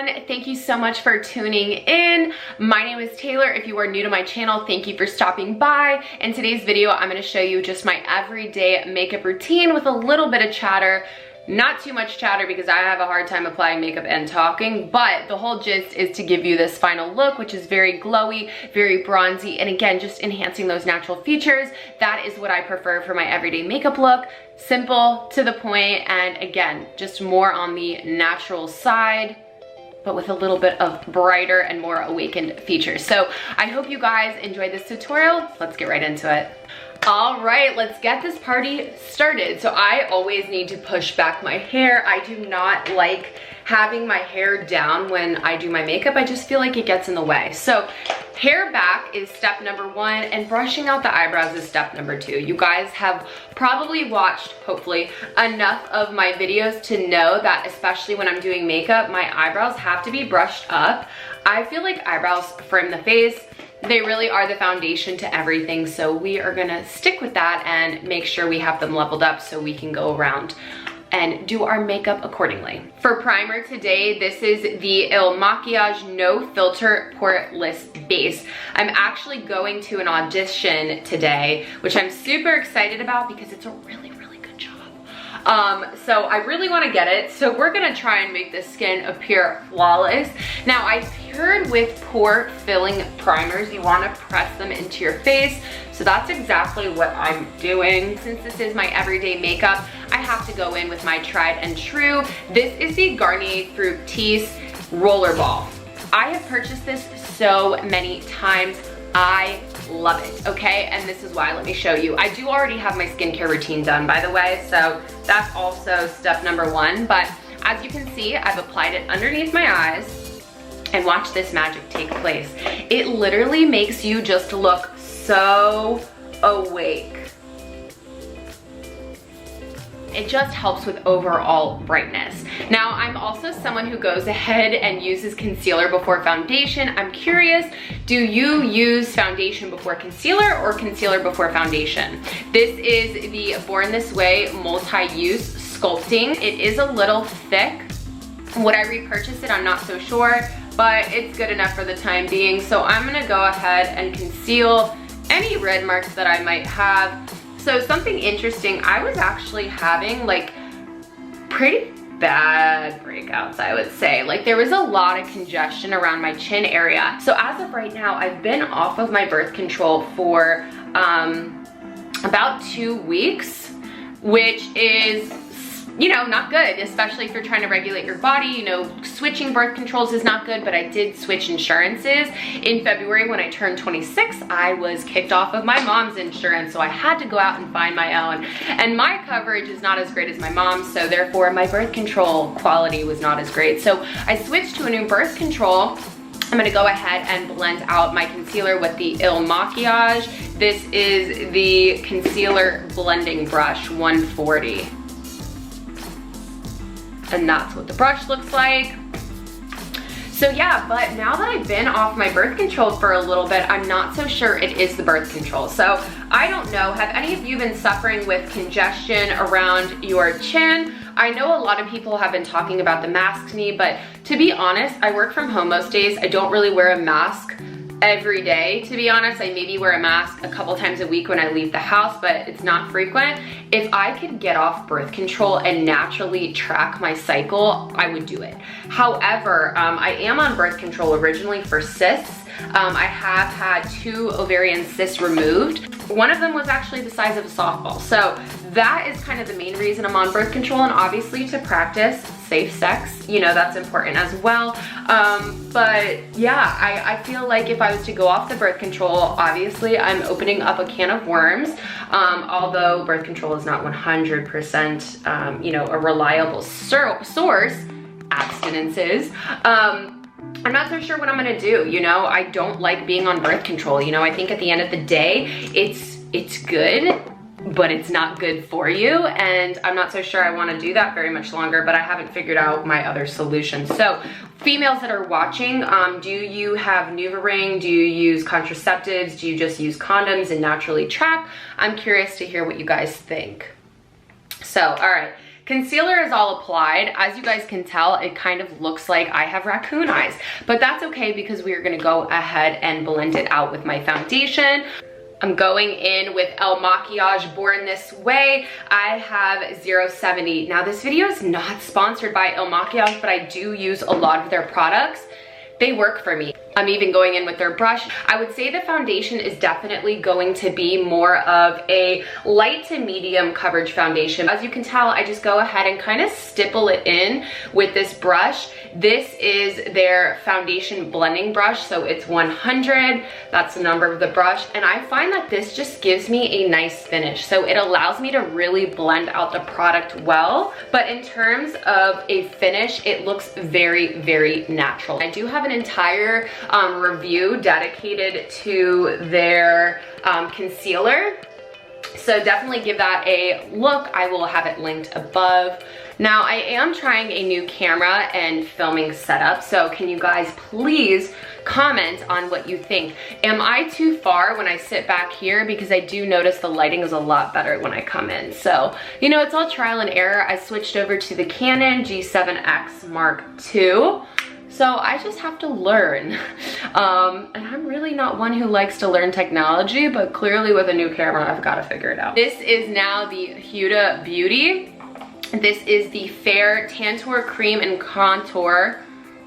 everyone, thank you so much for tuning in. My name is Taylor. If you are new to my channel, thank you for stopping by. In today's video, I'm going to show you just my everyday makeup routine with a little bit of chatter. Not too much chatter because I have a hard time applying makeup and talking, but the whole gist is to give you this final look, which is very glowy, very bronzy, and again, just enhancing those natural features. That is what I prefer for my everyday makeup look. Simple, to the point, and again, just more on the natural side, but with a little bit of brighter and more awakened features. So I hope you guys enjoyed this tutorial. Let's get right into it. All right, let's get this party started. So I always need to push back my hair. I do not like having my hair down when I do my makeup. I just feel like it gets in the way. So hair back is step number one, and brushing out the eyebrows is step number two. You guys have probably watched, hopefully, enough of my videos to know that especially when I'm doing makeup, my eyebrows have to be brushed up. I feel like eyebrows frame the face. They really are the foundation to everything, so we are gonna stick with that and make sure we have them leveled up so we can go around and do our makeup accordingly. For primer today, this is the MAKIAGE No Filter Poreless Base. I'm actually going to an audition today, which I'm super excited about because it's a really good job. So I really want to get it. So we're gonna try and make the skin appear flawless. Now I paired with pore filling primers. You want to press them into your face. So that's exactly what I'm doing. Since this is my everyday makeup, I have to go in with my tried and true. This is the Garnier Fructis Rollerball. I have purchased this so many times. I love it, okay? And this is why, let me show you. I do already have my skincare routine done, by the way, so that's also step number one. But as you can see, I've applied it underneath my eyes, and watch this magic take place. It literally makes you just look so awake. It just helps with overall brightness. Now, I'm also someone who goes ahead and uses concealer before foundation. I'm curious, do you use foundation before concealer or concealer before foundation? This is the Born This Way multi-use sculpting. It is a little thick. Would I repurchase it? I'm not so sure, but it's good enough for the time being. So I'm gonna go ahead and conceal any red marks that I might have. So something interesting, I was actually having like pretty bad breakouts, I would say. Like there was a lot of congestion around my chin area. So as of right now, I've been off of my birth control for about 2 weeks, which is, you know, not good, especially if you're trying to regulate your body. You know, switching birth controls is not good, but I did switch insurances. In February, when I turned 26, I was kicked off of my mom's insurance, so I had to go out and find my own. And my coverage is not as great as my mom's, so therefore my birth control quality was not as great. So I switched to a new birth control. I'm gonna go ahead and blend out my concealer with the MAKIAGE. This is the Concealer Blending Brush 140. And that's what the brush looks like. So yeah, but now that I've been off my birth control for a little bit, I'm not so sure it is the birth control. So I don't know, have any of you been suffering with congestion around your chin? I know a lot of people have been talking about the mask knee, but to be honest, I work from home most days. I don't really wear a mask every day, to be honest. I maybe wear a mask a couple times a week when I leave the house, but it's not frequent. If I could get off birth control and naturally track my cycle, I would do it. However, I am on birth control originally for cysts. I have had 2 ovarian cysts removed. One of them was actually the size of a softball. So that is kind of the main reason I'm on birth control, and obviously to practice safe sex, you know, that's important as well. But yeah, I feel like if I was to go off the birth control, obviously I'm opening up a can of worms. Although birth control is not 100%, you know, a reliable source, abstinence is. I'm not so sure what I'm gonna do, you know? I don't like being on birth control, you know? I think at the end of the day, it's good, but it's not good for you, and I'm not so sure I wanna do that very much longer, but I haven't figured out my other solutions. So, females that are watching, do you have NuvaRing? Do you use contraceptives? Do you just use condoms and naturally track? I'm curious to hear what you guys think. So, all right. Concealer is all applied. As you guys can tell, it kind of looks like I have raccoon eyes, but that's okay because we are gonna go ahead and blend it out with my foundation. I'm going in with MAKIAGE Born This Way. I have 070. Now this video is not sponsored by MAKIAGE, but I do use a lot of their products. They work for me. I'm even going in with their brush. I would say the foundation is definitely going to be more of a light to medium coverage foundation. As you can tell, I just go ahead and kind of stipple it in with this brush. This is their foundation blending brush, so it's 100. That's the number of the brush, and I find that this just gives me a nice finish. So it allows me to really blend out the product well, but in terms of a finish, it looks very, very natural. I do have an entire review dedicated to their concealer, so definitely give that a look. I will have it linked above. Now I am trying a new camera and filming setup, so can you guys please comment on what you think? Am I too far when I sit back here? Because I do notice the lighting is a lot better when I come in. So, you know, it's all trial and error. I switched over to the Canon G7X Mark II. So I just have to learn. And I'm really not one who likes to learn technology, but clearly with a new camera, I've got to figure it out. This is now the HUDA Beauty. This is the Fair Tantour Cream and Contour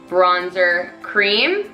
Bronzer Cream.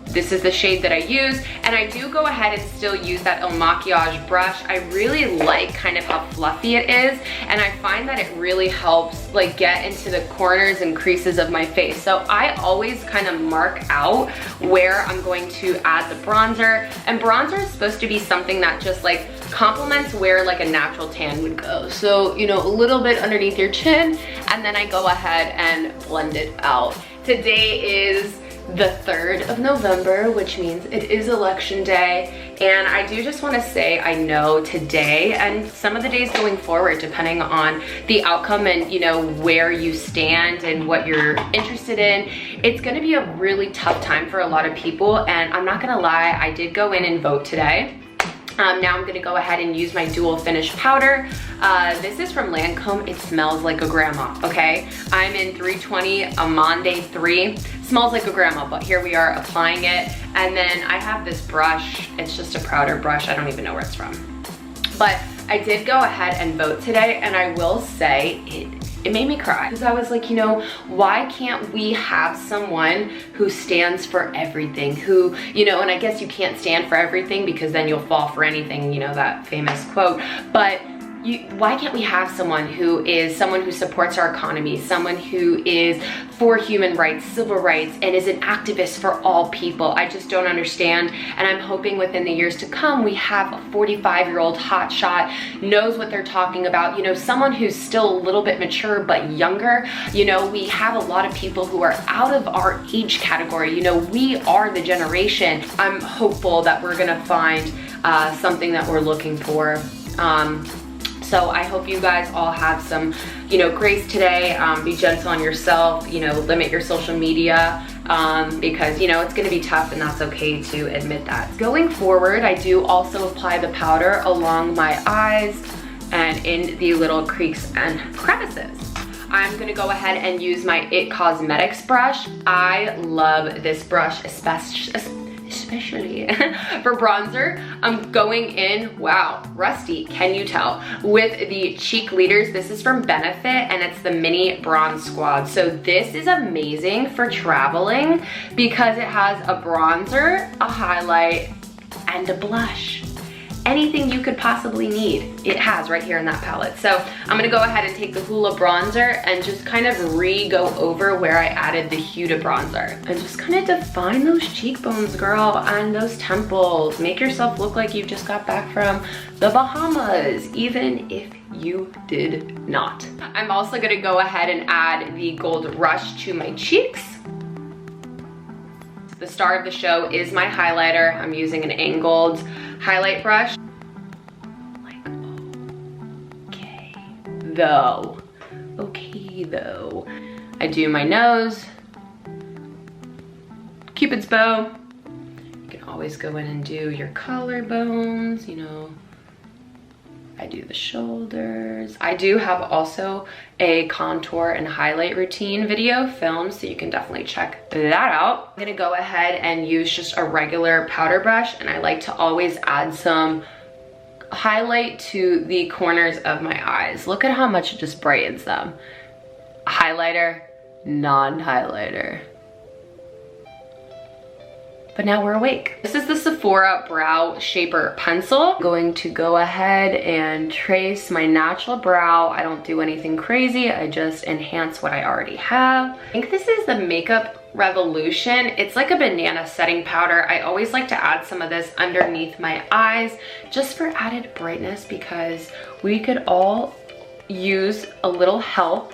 This is the shade that I use, and I do go ahead and still use that MAKIAGE brush. I really like kind of how fluffy it is, and I find that it really helps like get into the corners and creases of my face. So I always kind of mark out where I'm going to add the bronzer, and bronzer is supposed to be something that just like complements where like a natural tan would go. So, you know, a little bit underneath your chin, and then I go ahead and blend it out. Today is the 3rd of November, which means it is election day, and I do just want to say I know today and some of the days going forward, depending on the outcome and, you know, where you stand and what you're interested in, it's going to be a really tough time for a lot of people. And I'm not gonna lie, I did go in and vote today. Now I'm gonna go ahead and use my dual finish powder. This is from Lancome. It smells like a grandma, okay? I'm in 320 Amande 3. Smells like a grandma, but here we are applying it. And then I have this brush. It's just a powder brush. I don't even know where it's from. But I did go ahead and vote today, and I will say it made me cry, because I was like, you know, why can't we have someone who stands for everything, who, you know, and I guess you can't stand for everything because then you'll fall for anything, you know, that famous quote, but why can't we have someone who supports our economy, someone who is for human rights, civil rights, and is an activist for all people? I just don't understand, and I'm hoping within the years to come we have a 45-year-old hotshot, knows what they're talking about, you know, someone who's still a little bit mature but younger. You know, we have a lot of people who are out of our age category. You know, we are the generation. I'm hopeful that we're gonna find something that we're looking for. So I hope you guys all have some, you know, grace today. Be gentle on yourself, you know, limit your social media because, you know, it's gonna be tough, and that's okay to admit that. Going forward, I do also apply the powder along my eyes and in the little creaks and crevices. I'm gonna go ahead and use my IT Cosmetics brush. I love this brush, especially for bronzer. I'm going in, wow, rusty, can you tell, with the Cheek Leaders. This is from Benefit, and it's the Mini Bronze Squad. So this is amazing for traveling because it has a bronzer, a highlight, and a blush. Anything you could possibly need, it has right here in that palette. So I'm gonna go ahead and take the Hoola bronzer and just kind of re-go over where I added the Huda bronzer. And just kind of define those cheekbones, girl, and those temples. Make yourself look like you just got back from the Bahamas, even if you did not. I'm also gonna go ahead and add the Gold Rush to my cheeks. The star of the show is my highlighter. I'm using an angled highlight brush. Like, okay though. I do my nose, Cupid's bow. You can always go in and do your collarbones, you know, I do the shoulders. I do have also a contour and highlight routine video filmed, so you can definitely check that out. I'm gonna go ahead and use just a regular powder brush, and I like to always add some highlight to the corners of my eyes. Look at how much it just brightens them. Highlighter, non-highlighter. But now we're awake. This is the Sephora Brow Shaper Pencil. I'm going to go ahead and trace my natural brow. I don't do anything crazy. I just enhance what I already have. I think this is the Makeup Revolution. It's like a banana setting powder. I always like to add some of this underneath my eyes just for added brightness, because we could all use a little help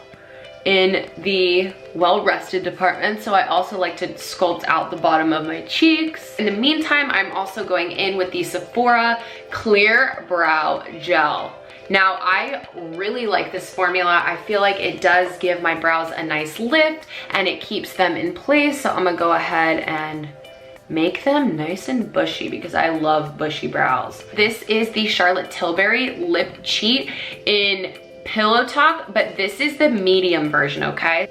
in the well-rested department. So I also like to sculpt out the bottom of my cheeks. In the meantime, I'm also going in with the Sephora Clear Brow Gel. Now, I really like this formula. I feel like it does give my brows a nice lift and it keeps them in place. So I'm gonna go ahead and make them nice and bushy, because I love bushy brows. This is the Charlotte Tilbury Lip Cheat in Pillow Talk, but this is the medium version, okay?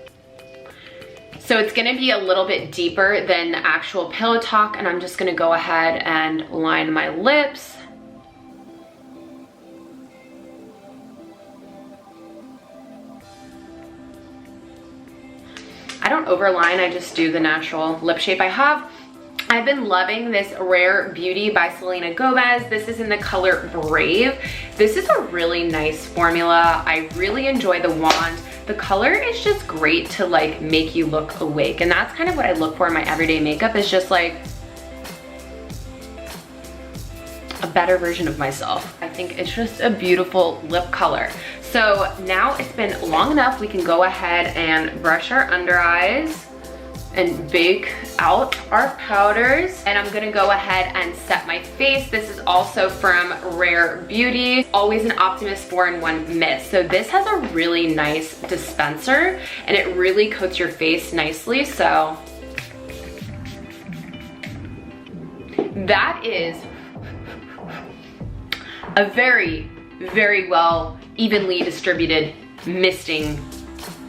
So it's gonna be a little bit deeper than the actual Pillow Talk, and I'm just gonna go ahead and line my lips. I don't overline, I just do the natural lip shape I have. I've been loving this Rare Beauty by Selena Gomez. This is in the color Brave. This is a really nice formula. I really enjoy the wand. The color is just great to like make you look awake. And that's kind of what I look for in my everyday makeup, is just like a better version of myself. I think it's just a beautiful lip color. So now it's been long enough, we can go ahead and brush our under eyes and bake out our powders. And I'm gonna go ahead and set my face. This is also from Rare Beauty. Always an Optimist 4-in-1 mist. So this has a really nice dispenser and it really coats your face nicely. So that is a very, very well evenly distributed misting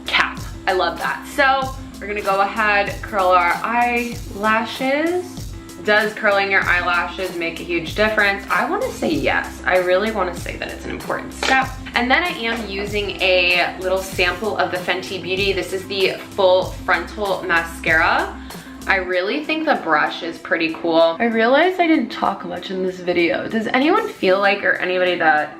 cap. I love that. So we're gonna go ahead, curl our eyelashes. Does curling your eyelashes make a huge difference? I wanna say yes. I really wanna say that it's an important step. And then I am using a little sample of the Fenty Beauty. This is the Full Frontal Mascara. I really think the brush is pretty cool. I realized I didn't talk much in this video. Does anyone feel like, or anybody that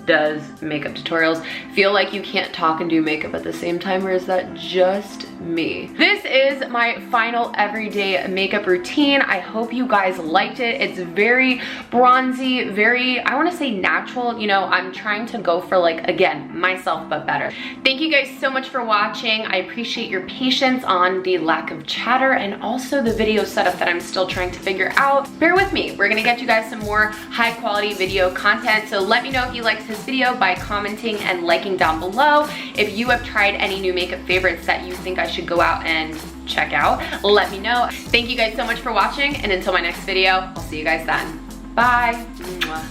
does makeup tutorials, feel like you can't talk and do makeup at the same time, or is that just me? This is my final everyday makeup routine. I hope you guys liked it. It's very bronzy, very, I want to say natural. You know, I'm trying to go for, like, again, myself but better. Thank you guys so much for watching. I appreciate your patience on the lack of chatter and also the video setup that I'm still trying to figure out. Bear with me. We're gonna get you guys some more high quality video content. So let me know if you liked this video by commenting and liking down below. If you have tried any new makeup favorites that you think I should go out and check out, let me know. Thank you guys so much for watching, and until my next video, I'll see you guys then. Bye. Mwah.